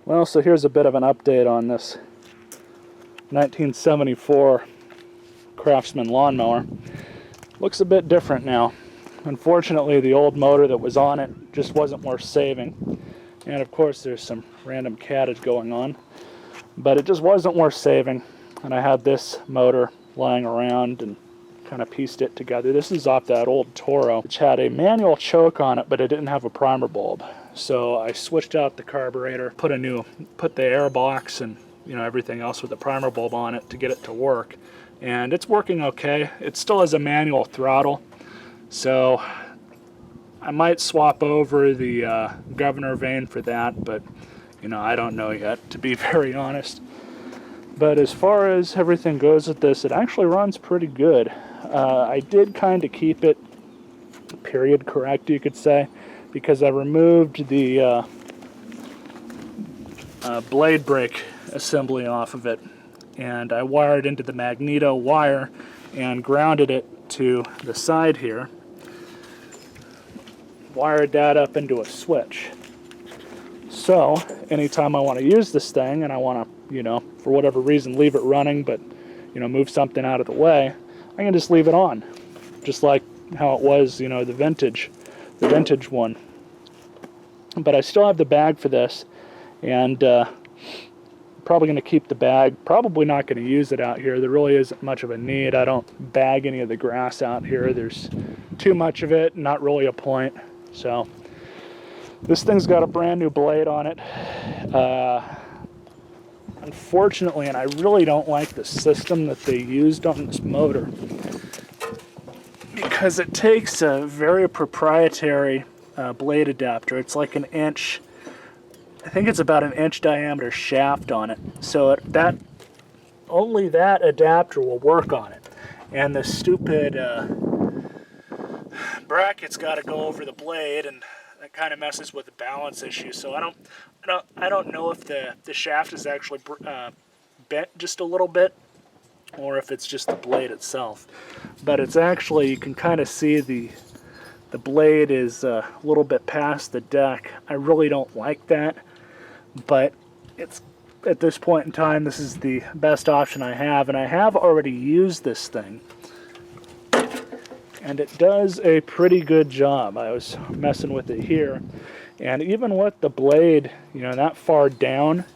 Well, so here's a bit of an update on this 1974 Craftsman lawnmower. Looks a bit different now. Unfortunately, the old motor that was on it just wasn't worth saving. And of course, there's some random cattage going on. But it just wasn't worth saving. And I had this motor lying around and kind of pieced it together. This is off that old Toro, which had a manual choke on it, but it didn't have a primer bulb. So I switched out the carburetor, put the air box and everything else with the primer bulb on it to get it to work. And it's working okay. It still has a manual throttle. So I might swap over the governor vane for that, but I don't know yet, to be very honest. But as far as everything goes with this, it actually runs pretty good. I did kind of keep it period correct, you could say, because I removed the blade brake assembly off of it, and I wired into the magneto wire and grounded it to the side here. Wired that up into a switch. So anytime I want to use this thing and I want to, for whatever reason, leave it running, but move something out of the way, I can just leave it on, just like how it was, the vintage one. But I still have the bag for this, and probably going to keep the bag. Probably not going to use it out here. There really isn't much of a need. I don't bag any of the grass out here. There's too much of it, not really a point. So this thing's got a brand new blade on it. Unfortunately, and I really don't like the system that they used on this motor, because it takes a very proprietary blade adapter. It's like an inch, I think it's about an inch diameter shaft on it. So only that adapter will work on it. And the stupid bracket's got to go over the blade, and that kind of messes with the balance issue. So I don't know if the shaft is actually bent just a little bit, or if it's just the blade itself. But it's actually, you can kind of see the blade is a little bit past the deck. I really don't like that, but it's, at this point in time, this is the best option I have, and I have already used this thing, and it does a pretty good job. I was messing with it here, and even with the blade, that far down,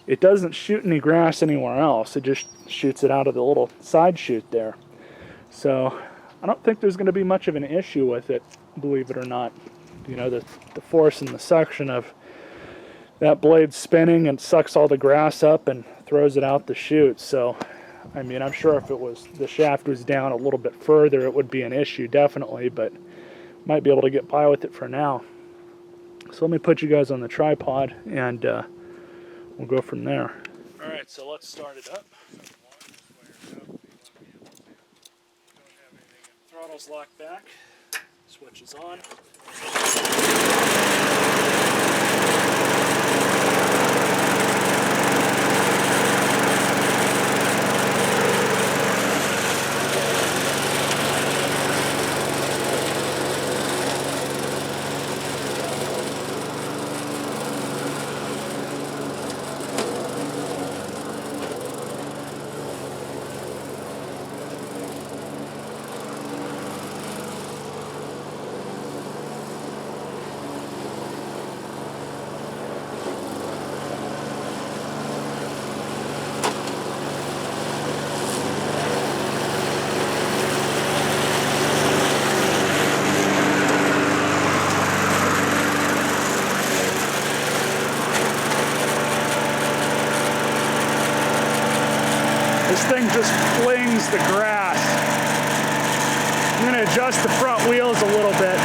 it doesn't shoot any grass anywhere else. It just shoots it out of the little side chute there. So I don't think there's going to be much of an issue with it, believe it or not. The force and the suction of that blade spinning and sucks all the grass up and throws it out the chute. So I mean, I'm sure if the shaft was down a little bit further, it would be an issue, definitely, but might be able to get by with it for now. So let me put you guys on the tripod, and we'll go from there. Alright, so let's start it up. Throttle's locked back, switch is on. This thing just flings the grass. I'm going to adjust the front wheels a little bit.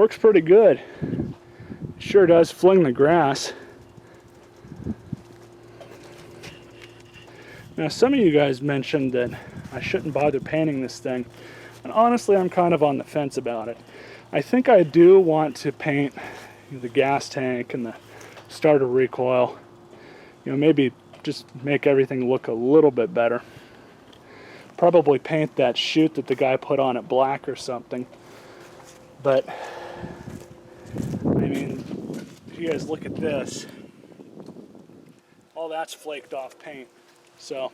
works pretty good. It sure does fling the grass. Now, some of you guys mentioned that I shouldn't bother painting this thing, and honestly, I'm kind of on the fence about it. I think I do want to paint the gas tank and the starter recoil. You know, maybe just make everything look a little bit better. Probably paint that chute that the guy put on it black or something. But, I mean, if you guys look at this, all that's flaked off paint. So,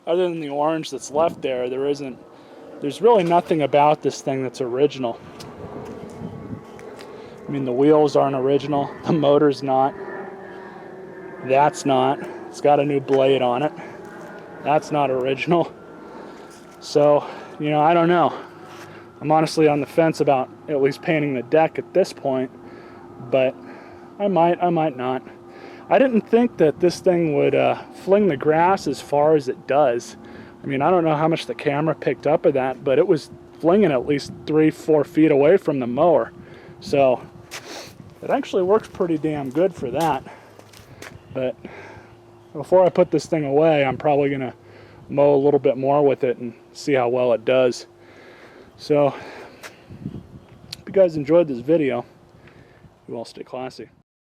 other than the orange that's left there, there's really nothing about this thing that's original. I mean, the wheels aren't original, the motor's not, that's not. It's got a new blade on it. That's not original. So, you know, I don't know. I'm honestly on the fence about at least painting the deck at this point, but I might not. I didn't think that this thing would fling the grass as far as it does. I mean, I don't know how much the camera picked up of that, but it was flinging at least 3-4 feet away from the mower. So it actually works pretty damn good for that. But before I put this thing away, I'm probably going to mow a little bit more with it and see how well it does. So, if you guys enjoyed this video, you all stay classy.